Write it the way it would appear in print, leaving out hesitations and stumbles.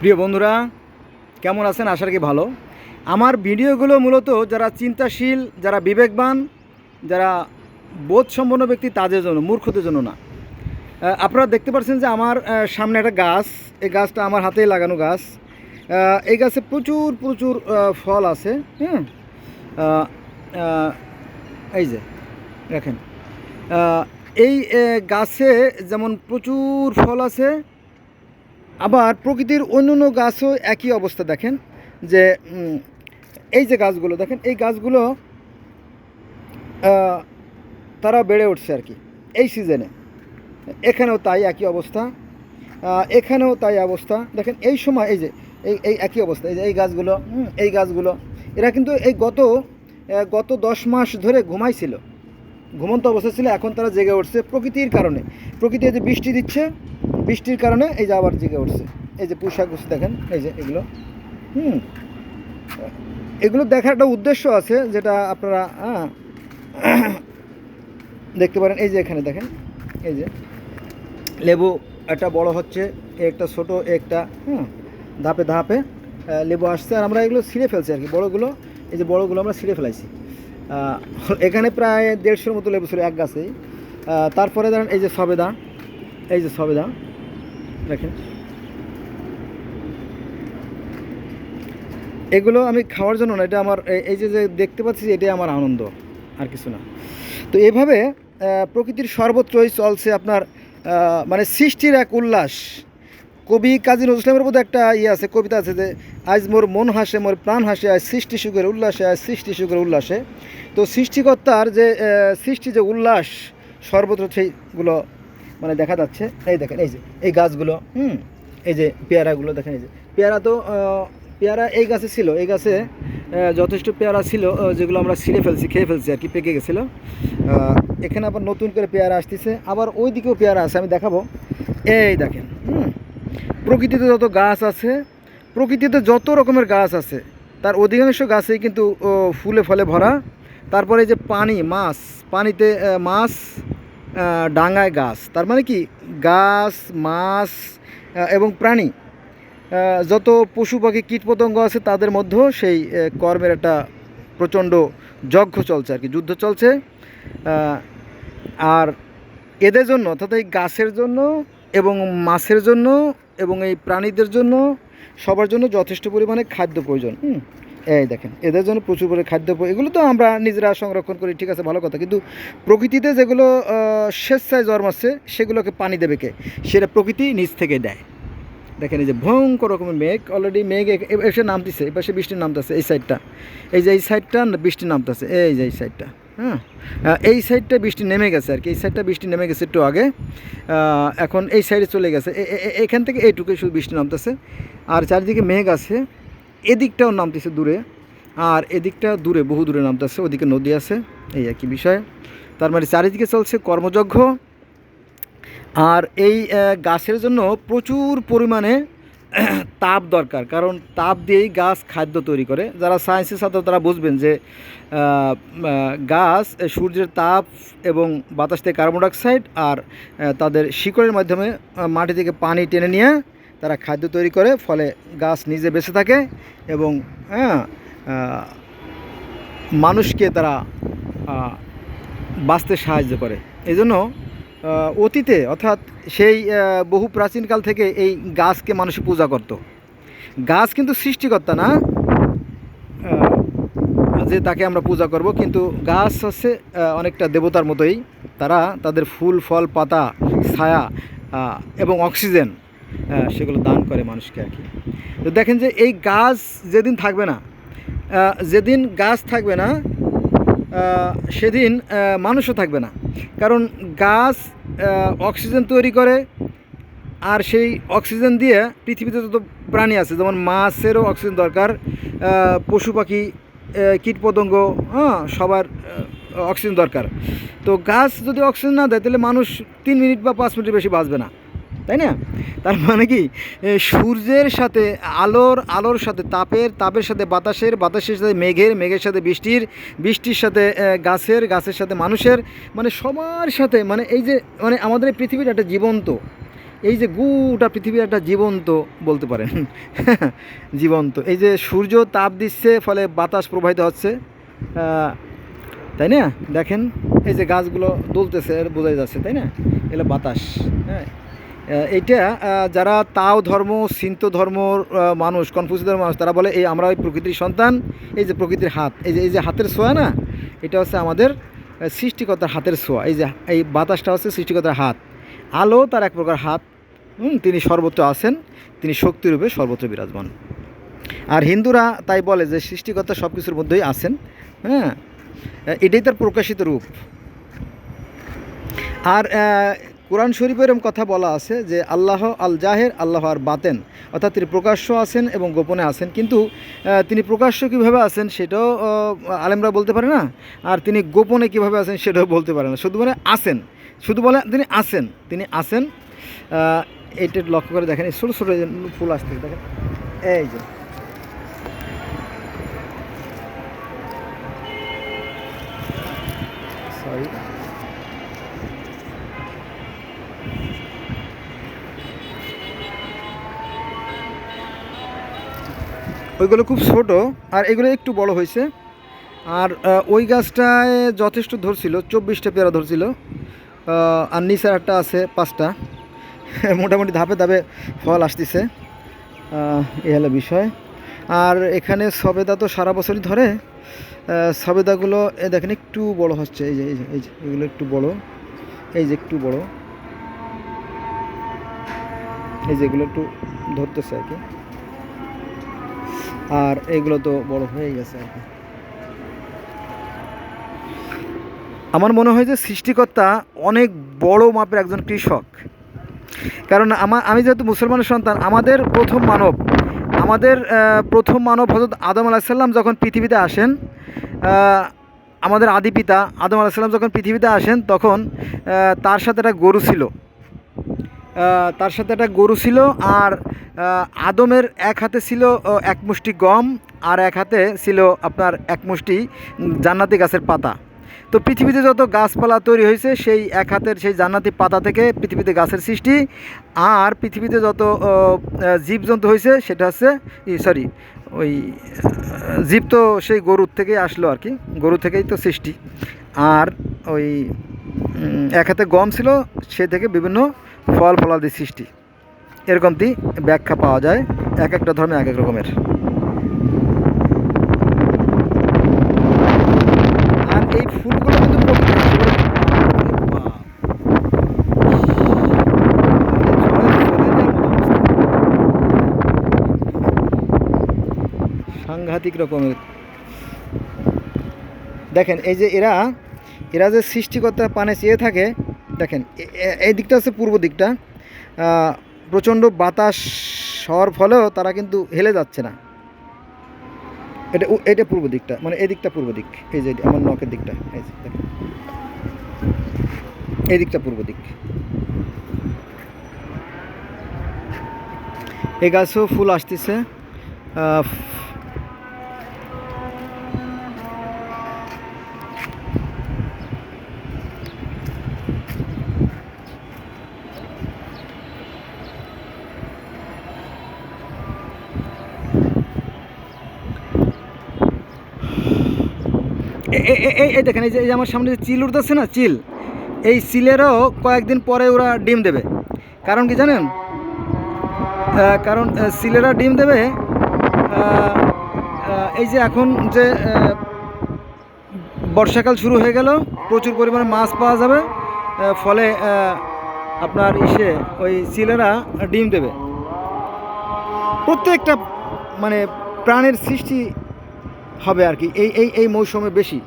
প্রিয় বন্ধুরা, কেমন আছেন? আশা করি ভালো। আমার ভিডিওগুলো মূলত যারা চিন্তাশীল, যারা বিবেকবান, যারা বোধসম্পন্ন ব্যক্তি তাদের জন্য, মূর্খদের জন্য না। আপনারা দেখতে পাচ্ছেন যে আমার সামনে একটা গাছ, এই গাছটা আমার হাতেই লাগানো গাছ। এই গাছে প্রচুর প্রচুর ফল আছে। হ্যাঁ, আহ, আহ, এই যে দেখেন, এই গাছে যেমন প্রচুর ফল আছে, আবার প্রকৃতির অন্য অন্য গাছও একই অবস্থা। দেখেন যে এই যে গাছগুলো দেখেন, এই গাছগুলো তারা বেড়ে উঠছে আর কি এই সিজনে। এখানেও তাই একই অবস্থা, এখানেও তাই অবস্থা। দেখেন এই সময় এই যে এই একই অবস্থা। এই যে এই গাছগুলো, এই গাছগুলো এরা কিন্তু এই গত 10 মাস ধরে ঘুমাইছিল, ঘুমন্ত অবস্থা ছিল। এখন তারা জেগে উঠছে প্রকৃতির কারণে। প্রকৃতি যে বৃষ্টি দিচ্ছে, বৃষ্টির কারণে এই যে আবার জেগে উঠছে। এই যে পোশাক দেখেন, এই যে এগুলো এগুলো দেখার একটা উদ্দেশ্য আছে, যেটা আপনারা দেখতে পারেন। এই যে এখানে দেখেন, এই যে লেবু একটা বড় হচ্ছে, একটা ছোট, একটা ধাপে ধাপে লেবু আসছে। আর আমরা এগুলো ছিঁড়ে ফেলছি আর কি, বড়গুলো। এই যে বড়গুলো আমরা ছিঁড়ে ফেলাইছি। এখানে প্রায় 150-র মতো লেবু ছিল এক গাছেই। তারপরে ধরেন এই যে সবেদা, এই যে সবেদা দেখেন, এগুলো আমি খাওয়ার জন্য না, এটা আমার এই যে দেখতে পাচ্ছি, এটাই আমার আনন্দ, আর কিছু না। তো এভাবে প্রকৃতির সর্বত্রই চলছে আপনার মানে সৃষ্টির এক উল্লাস। কবি কাজী নজরুল ইসলামের মধ্যে একটা আছে, কবিতা আছে যে আজ মোর মন হাসে, মোর প্রাণ হাসে, আজ সৃষ্টি সুখের উল্লাসে, আজ সৃষ্টি সুখের উল্লাসে। তো সৃষ্টিকর্তার যে সৃষ্টি যে উল্লাস, সর্বত্র সেইগুলো মানে দেখা যাচ্ছে। এই দেখেন, এই যে এই গাছগুলো, এই যে পেয়ারাগুলো দেখেন, এই যে পেয়ারা, তো পেয়ারা এই গাছে ছিল, এই গাছে যথেষ্ট পেয়ারা ছিল, যেগুলো আমরা ছিঁড়ে ফেলছি, খেয়ে ফেলছি আর কি, পেকে গেছিলো। এখানে আবার নতুন করে পেয়ারা আসতেছে, আবার ওই দিকেও পেয়ারা আছে, আমি দেখাবো। এই দেখেন, প্রকৃতিতে যত গাছ আছে, প্রকৃতিতে যত রকমের গাছ আছে, তার অধিকাংশ গাছেই কিন্তু ফুলে ফলে ভরা। তারপরে যে পানি, মাছ, পানিতে মাছ, ডাঙায় গাছ, তার মানে কি গাছ, মাছ এবং প্রাণী, যত পশু পাখি কীটপতঙ্গ আছে, তাদের মধ্যেও সেই কর্মের একটা প্রচণ্ড যজ্ঞ চলছে আর কি, যুদ্ধ চলছে। আর এদের জন্য, অর্থাৎ এই গাছের জন্য এবং মাছের জন্য এবং এই প্রাণীদের জন্য, সবার জন্য যথেষ্ট পরিমাণে খাদ্য প্রয়োজন। এই দেখেন, এদের জন্য প্রচুর পরিমাণে খাদ্য, এগুলো তো আমরা নিজেরা সংরক্ষণ করি, ঠিক আছে, ভালো কথা। কিন্তু প্রকৃতিতে যেগুলো স্বেচ্ছায় জন্মাচ্ছে, সেগুলোকে পানি দেবে কে? সেটা প্রকৃতি নিজ থেকে দেয়। দেখেন এই যে ভয়ঙ্কর রকমের মেঘ, অলরেডি মেঘ এসে নামতেছে, এই পাশে বৃষ্টি নামতেছে, এই সাইডটা, এই যে এই সাইডটা বৃষ্টি নামতেছে, এই যে এই সাইডটা, এই সাইডটা বৃষ্টি নেমে গেছে আর কি, এই সাইডটা বৃষ্টি নেমে গেছে একটু আগে, এখন এই সাইডে চলে গেছে। এখান থেকে এইটুকু শুধু বৃষ্টি নামতেছে, আর চারিদিকে মেঘ আছে। এদিকটাও নামতেছে দূরে, আর এদিকটা দূরে, বহু দূরে নামতেছে, ওদিকে নদী আছে, এই আর কি বিষয়। তার মানে চারিদিকে চলছে কর্মযজ্ঞ। আর এই গাছের জন্য প্রচুর পরিমাণে তাপ দরকার, কারণ তাপ দিয়েই গাছ খাদ্য তৈরি করে। যারা সায়েন্সের ছাত্র তারা বুঝবেন যে গাছ সূর্যের তাপ এবং বাতাস থেকে কার্বন ডাইঅক্সাইড আর তাদের শিকড়ের মাধ্যমে মাটি থেকে পানি টেনে নিয়ে তারা খাদ্য তৈরি করে, ফলে গাছ নিজে বেঁচে থাকে এবং মানুষকে তারা বাঁচতে সাহায্য করে। এই জন্য অতীতে, অর্থাৎ সেই বহু প্রাচীনকাল থেকে এই গাছকে মানুষ পূজা করত। গাছ কিন্তু সৃষ্টিকর্তা না যে তাকে আমরা পূজা করব, কিন্তু গাছ হচ্ছে অনেকটা দেবতার মতোই। তারা তাদের ফুল, ফল, পাতা, ছায়া এবং অক্সিজেন সেগুলো দান করে মানুষকে আর কি। তো দেখেন যে এই গাছ যেদিন থাকবে না, যেদিন গাছ থাকবে না, সেদিন মানুষও থাকবে না। কারণ গাছ অক্সিজেন তৈরি করে, আর সেই অক্সিজেন দিয়ে পৃথিবীতে যত প্রাণী আছে, যেমন মাছেরও অক্সিজেন দরকার, পশু পাখি, কীটপতঙ্গ, সবার অক্সিজেন দরকার। তো গাছ যদি অক্সিজেন না দেয়, তাহলে মানুষ 3 মিনিট বা 5 মিনিটের বেশি বাঁচবে না, তাই না? তার মানে কি, সূর্যের সাথে আলোর সাথে তাপের সাথে বাতাসের সাথে মেঘের সাথে বৃষ্টির সাথে গাছের সাথে মানুষের, মানে সবার সাথে, মানে এই যে মানে আমাদের এই পৃথিবীটা একটা জীবন্ত, এই যে গোটা পৃথিবী একটা জীবন্ত বলতে পারেন জীবন্ত। এই যে সূর্য তাপ দিচ্ছে, ফলে বাতাস প্রবাহিত হচ্ছে, তাই না? দেখেন এই যে গাছগুলো দুলতেছে, বোঝাই যাচ্ছে, তাই না? এগুলো বাতাস। হ্যাঁ, এইটা যারা তাও ধর্ম, সিন্ত ধর্ম মানুষ, কনফুসিয়াস ধর্মের মানুষ, তারা বলে এই আমরা ওই প্রকৃতির সন্তান। এই যে প্রকৃতির হাত, এই যে হাতের ছোঁয়া না, এটা হচ্ছে আমাদের সৃষ্টিকর্তার হাতের ছোঁয়া। এই যে এই বাতাসটা হচ্ছে সৃষ্টিকর্তার হাত, আলো তার এক প্রকার হাত। তিনি সর্বত্র আছেন, তিনি শক্তিরূপে সর্বত্র বিরাজমান। আর হিন্দুরা তাই বলে যে সৃষ্টিকর্তা সব কিছুর মধ্যেই আছেন। হ্যাঁ, এটাই তার প্রকাশিত রূপ। আর কোরআন শরীফে এরকম কথা বলা আছে যে আল্লাহ আল জাহের, আল্লাহ আর বাতেন, অর্থাৎ তিনি প্রকাশ্য আছেন এবং গোপনে আছেন। কিন্তু তিনি প্রকাশ্য কীভাবে আছেন সেটাও আলেমরা বলতে পারে না, আর তিনি গোপনে কীভাবে আছেন সেটাও বলতে পারে না। শুধু বলে আছেন, শুধু বলে তিনি আছেন, তিনি আছেন। এইটা লক্ষ্য করে দেখেন, এই ছোটো ছোটো ফুল আসতে দেখেন, এই যে সরি, ওইগুলো খুব ছোট, আর এগুলো একটু বড় হয়েছে। আর ওই গাছটায় যথেষ্ট ধরছিল, 24টা পেয়ারা ধরছিল, আর নিচের একটা আছে 5টা। মোটামুটি ধাপে ধাপে ফল আসতেছে, এই হলো বিষয়। আর এখানে সবেদা তো সারা বছরই ধরে। সবেদাগুলো দেখেন একটু বড় হচ্ছে, এই যে এই যে এই যে এগুলো একটু বড়, এই যে একটু বড়, এই যে এগুলো একটু ধরতেছে আর কি। আর এগুলো তো বড় হয়ে গেছে আর কি। আমার মনে হয় যে সৃষ্টিকর্তা অনেক বড় মাপের একজন কৃষক। কারণ আমি যেহেতু মুসলমানের সন্তান, আমাদের প্রথম মানব হযরত আদম আলাইহিস সালাম যখন পৃথিবীতে আসেন, আমাদের আদি পিতা আদম আলাইহিস সালাম যখন পৃথিবীতে আসেন, তখন তার সাথে একটা গরু ছিল। আর আদমের এক হাতে ছিল এক মুষ্টি গম, আর এক হাতে ছিল আপনার এক মুষ্টি জান্নাতি গাছের পাতা। তো পৃথিবীতে যত গাছপালা তৈরি হয়েছে, সেই এক হাতের সেই জান্নাতি পাতা থেকে পৃথিবীতে গাছের সৃষ্টি। আর পৃথিবীতে যত জীবজন্তু হয়েছে, সেটা হচ্ছে ওই জীব তো সেই গরুর থেকেই আসলো আর কি, গরু থেকেই তো সৃষ্টি। আর ওই এক হাতে গম ছিল, সে থেকে বিভিন্ন ফল ফলাদি সৃষ্টি। এরকমটি ব্যাখ্যা পাওয়া যায় এক একটা ধর্মে এক এক রকমের। আর এই ফুলগুলো কিন্তু সাংঘাতিক রকমের। দেখেন এই যে এরা যে সৃষ্টিকর্তার পানে চেয়ে থাকে, দেখেন এই দিকটা হচ্ছে পূর্ব দিকটা, প্রচণ্ড বাতাস হওয়ার ফলেও তারা কিন্তু হেলে যাচ্ছে না। এটা পূর্ব দিকটা, মানে এই দিকটা পূর্ব দিক, এই যে আমার নখের দিকটা, এই যে দেখেন এই দিকটা পূর্ব দিক। এই গাছেও ফুল আসতেছে। এই দেখেন, এই যে আমার সামনে যে চিল উঠতেছে না, এই চিলেরও কয়েকদিন পরে ওরা ডিম দেবে। কারণ কি জানেন? কারণ চিলেরা ডিম দেবে এই যে এখন যে বর্ষাকাল শুরু হয়ে গেল, প্রচুর পরিমাণে মাছ পাওয়া যাবে, ফলে আপনার ওই চিলেরা ডিম দেবে। প্রত্যেকটা মানে প্রাণের সৃষ্টি হবে আর কি এই মৌসুমে বেশি।